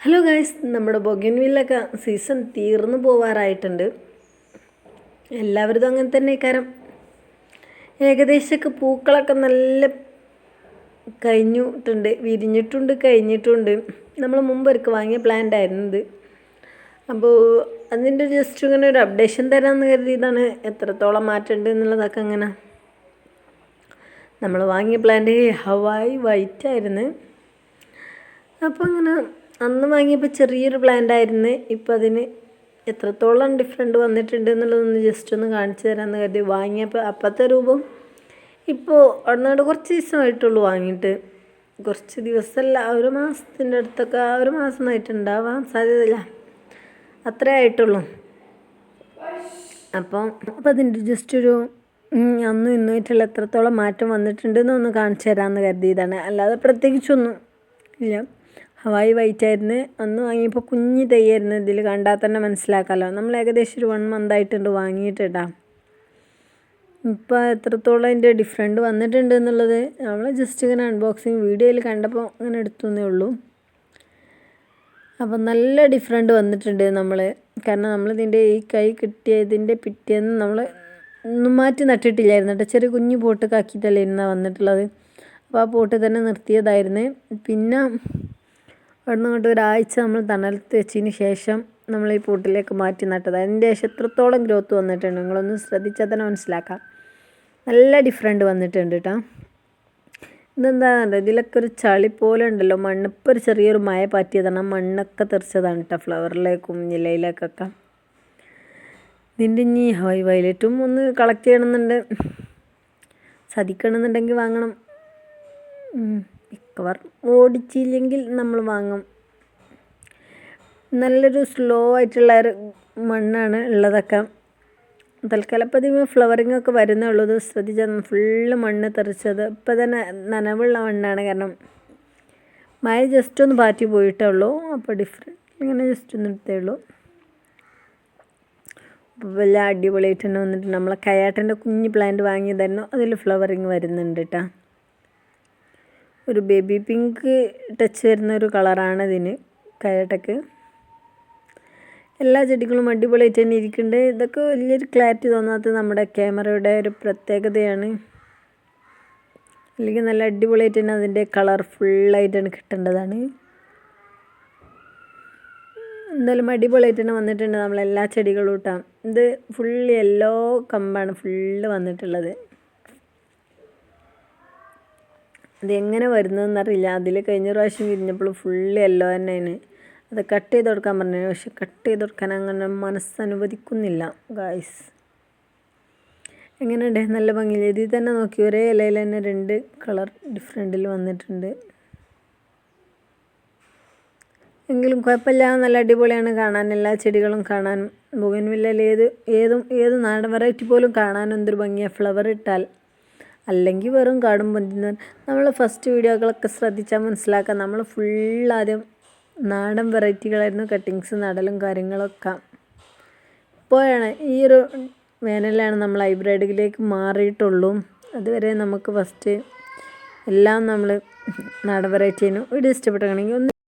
Hello guys, നമ്മുടെ ബൊഗൻവില്ലൊക്കെ season തീർന്നു പോവാറായിട്ടുണ്ട്. എല്ലാവരും അങ്ങനെ തന്നെ കാരണം ഏകദേശമൊക്കെ പൂക്കളൊക്കെ നല്ല കഴിഞ്ഞിട്ടുണ്ട്. നമ്മൾ മുമ്പൊരുക്ക് വാങ്ങിയ പ്ലാന്റ് ആയിരുന്നത്. അപ്പോൾ അതിൻ്റെ ജസ്റ്റ് ഇങ്ങനെ ഒരു അപ്ഡേഷൻ തരാമെന്ന് കരുതിയതാണ്. എത്രത്തോളം മാറ്റമുണ്ട് എന്നുള്ളതൊക്കെ അങ്ങനെ. നമ്മൾ വാങ്ങിയ പ്ലാന്റ് ഹവായ് വൈറ്റ് ആയിരുന്നു. അപ്പോൾ അങ്ങനെ അന്ന് വാങ്ങിയപ്പോൾ ചെറിയൊരു പ്ലാന്റ് ആയിരുന്നു. ഇപ്പോൾ അതിന് എത്രത്തോളം ഡിഫറെൻറ്റ് വന്നിട്ടുണ്ട് എന്നുള്ളതൊന്ന് ജസ്റ്റ് ഒന്ന് കാണിച്ചു തരാമെന്ന് കരുതി വാങ്ങിയപ്പോൾ അപ്പോഴത്തെ രൂപം ഇപ്പോൾ അവിടുന്ന് കുറച്ച് ദിവസമായിട്ടുള്ളൂ വാങ്ങിയിട്ട്. കുറച്ച് ദിവസമല്ല, ഒരു മാസത്തിൻ്റെ അടുത്തൊക്കെ, ഒരു മാസമായിട്ടുണ്ടാവാൻ സാധ്യതയില്ല, അത്രേ ആയിട്ടുള്ളൂ. അപ്പോൾ അതിൻ്റെ ജസ്റ്റ് ഒരു അന്നും ഇന്നുമായിട്ടുള്ള എത്രത്തോളം മാറ്റം വന്നിട്ടുണ്ടെന്നൊന്ന് കാണിച്ചു തരാമെന്ന് കരുതിയതാണ്. അല്ലാതെ പ്രത്യേകിച്ചൊന്നും ഇല്ല. ഹവായ് വൈറ്റ് ആയിരുന്നു അന്ന് വാങ്ങിയപ്പോൾ, കുഞ്ഞ് തൈയായിരുന്നു. ഇതിൽ കണ്ടാൽ തന്നെ മനസ്സിലാക്കാമല്ലോ. നമ്മൾ ഏകദേശം ഒരു 1 month ആയിട്ടുണ്ട് വാങ്ങിയിട്ടാ. ഇപ്പോൾ എത്രത്തോളം അതിൻ്റെ ഡിഫറെൻറ്റ് വന്നിട്ടുണ്ട് എന്നുള്ളത് നമ്മൾ ജസ്റ്റ് ഇങ്ങനെ അൺബോക്സിങ് വീഡിയോയിൽ കണ്ടപ്പോൾ അങ്ങനെ എടുത്തുവെന്നേ ഉള്ളൂ. അപ്പം നല്ല ഡിഫറെൻറ്റ് വന്നിട്ടുണ്ട് കാരണം നമ്മളിതിൻ്റെ ഈ കൈ കിട്ടിയതിൻ്റെ പിറ്റേന്ന് നമ്മൾ ഒന്നും മാറ്റി നട്ടിട്ടില്ലായിരുന്നു കേട്ടോ. ചെറിയ കുഞ്ഞു പോട്ടൊക്കെ ആക്കിയിട്ടല്ലേ ഇരുന്നാണ് വന്നിട്ടുള്ളത്. അപ്പോൾ ആ പോട്ട് തന്നെ നിർത്തിയതായിരുന്നു. പിന്നെ അവിടുന്ന് ഇങ്ങോട്ട് ഒരാഴ്ച നമ്മൾ തണലത്ത് വെച്ചതിന് ശേഷം നമ്മൾ ഈ പോട്ടിലേക്ക് മാറ്റി നട്ടത്. അതിൻ്റെ ശേഷം എത്രത്തോളം ഗ്രോത്ത് വന്നിട്ടുണ്ട് നിങ്ങളൊന്ന് ശ്രദ്ധിച്ചാൽ തന്നെ മനസ്സിലാക്കാം. നല്ല ഡിഫറെൻറ്റ് വന്നിട്ടുണ്ട് കേട്ടോ. ഇതെന്താ ഇതിലൊക്കെ ഒരു ചളി പോലെ ഉണ്ടല്ലോ, മണ്ണ്. ഇപ്പോൾ ഒരു ചെറിയൊരു മഴ പാറ്റിയതാണ്, മണ്ണൊക്കെ തെറിച്ചതാണ് കേട്ടോ ഫ്ലവറിലേക്കും ഇലയിലേക്കൊക്കെ. ഇതിൻ്റെ ഇനി വയലറ്റും ഒന്ന് കളക്ട് ചെയ്യണമെന്നുണ്ട്. സാധിക്കണമെന്നുണ്ടെങ്കിൽ വാങ്ങണം. മിക്കവാറും ഓടിച്ചില്ലെങ്കിൽ നമ്മൾ വാങ്ങും. നല്ലൊരു സ്ലോ ആയിട്ടുള്ള ഒരു മണ്ണാണ് ഉള്ളതൊക്കെ. തൽക്കാലം ഇപ്പം ഇതിന് ഫ്ലവറിങ് ഒക്കെ വരുന്നേ ഉള്ളൂ. ഇത് ശ്രദ്ധിച്ചാൽ ഫുള്ള് മണ്ണ് തെറിച്ചത്. ഇപ്പം തന്നെ നനവുള്ള മണ്ണാണ്, കാരണം മഴ ജസ്റ്റ് ഒന്ന് പാറ്റി പോയിട്ടേ ഉള്ളൂ. അപ്പോൾ ഡിഫറെൻറ്റ് ഇങ്ങനെ ജസ്റ്റ് ഒന്ന് എടുത്തേ ഉള്ളൂ. അപ്പോൾ വലിയ അടിപൊളിയായിട്ട് തന്നെ വന്നിട്ട് നമ്മളെ കയാട്ടൻ്റെ കുഞ്ഞ് പ്ലാന്റ് വാങ്ങിയതായിരുന്നു. അതിൽ ഫ്ലവറിങ് വരുന്നുണ്ട് കേട്ടോ. ഒരു ബേബി പിങ്ക് ടച്ച് വരുന്ന ഒരു കളറാണ് ഇതിന്, കയാട്ടക്ക്. എല്ലാ ചെടികളും അടിപൊളിയായിട്ട് തന്നെ ഇരിക്കുന്നുണ്ട്. ഇതൊക്കെ വലിയൊരു ക്ലാരിറ്റി തോന്നാത്തത് നമ്മുടെ ക്യാമറയുടെ ഒരു പ്രത്യേകതയാണ്. അല്ലെങ്കിൽ നല്ല അടിപൊളിയായിട്ട് തന്നെ അതിൻ്റെ കളർ ഫുള്ളായിട്ടാണ് കിട്ടേണ്ടതാണ്. എന്തായാലും അടിപൊളിയായിട്ട് തന്നെ വന്നിട്ടുണ്ട് നമ്മളെല്ലാ ചെടികളും ഇട്ടാം. ഇത് ഫുള്ള് യെല്ലോ കമ്പാണ് ഫുള്ള് വന്നിട്ടുള്ളത്. അതെങ്ങനെ വരുന്നതെന്നറിയില്ല. അതിൽ കഴിഞ്ഞ പ്രാവശ്യം വിരിഞ്ഞപ്പോൾ ഫുള്ള് യെല്ലോ തന്നെയാണ്. അത് കട്ട് ചെയ്ത് കൊടുക്കാൻ പറഞ്ഞു, പക്ഷെ കട്ട് ചെയ്ത് കൊടുക്കാൻ അങ്ങനെ മനസ്സനുവദിക്കുന്നില്ല ഗായ്സ്. എങ്ങനെയുണ്ട്? നല്ല ഭംഗിയില്ല. ഇതിൽ തന്നെ നോക്കി ഒരേ ഇലയിൽ തന്നെ 2 കളർ ഡിഫറെൻറ്റിൽ വന്നിട്ടുണ്ട്. എങ്കിലും കുഴപ്പമില്ല, നല്ല അടിപൊളിയാണ് കാണാൻ. എല്ലാ ചെടികളും കാണാൻ ബൊഗൻവില്ലയിൽ ഏത് നാടൻ വെറൈറ്റി പോലും കാണാൻ എന്തൊരു ഭംഗിയാണ് ഫ്ലവർ ഇട്ടാൽ. അല്ലെങ്കിൽ വെറും കാടും പൊന്തുന്ന. നമ്മൾ ഫസ്റ്റ് വീഡിയോകളൊക്കെ ശ്രദ്ധിച്ചാൽ മനസ്സിലാക്കാം. നമ്മൾ ഫുള്ളാദ്യം നാടൻ വെറൈറ്റികളായിരുന്നു കട്ടിങ്സ് നടലും കാര്യങ്ങളൊക്കെ. ഇപ്പോഴാണ് ഈ ഒരു വേനലാണ് നമ്മൾ ഹൈബ്രിഡിലേക്ക് മാറിയിട്ടുള്ളൂ. അതുവരെ നമുക്ക് ഫസ്റ്റ് എല്ലാം നമ്മൾ നാടൻ വെറൈറ്റി ആയിരുന്നു. വീഡിയോ ഇഷ്ടപ്പെട്ടാണെങ്കിൽ ഒന്ന്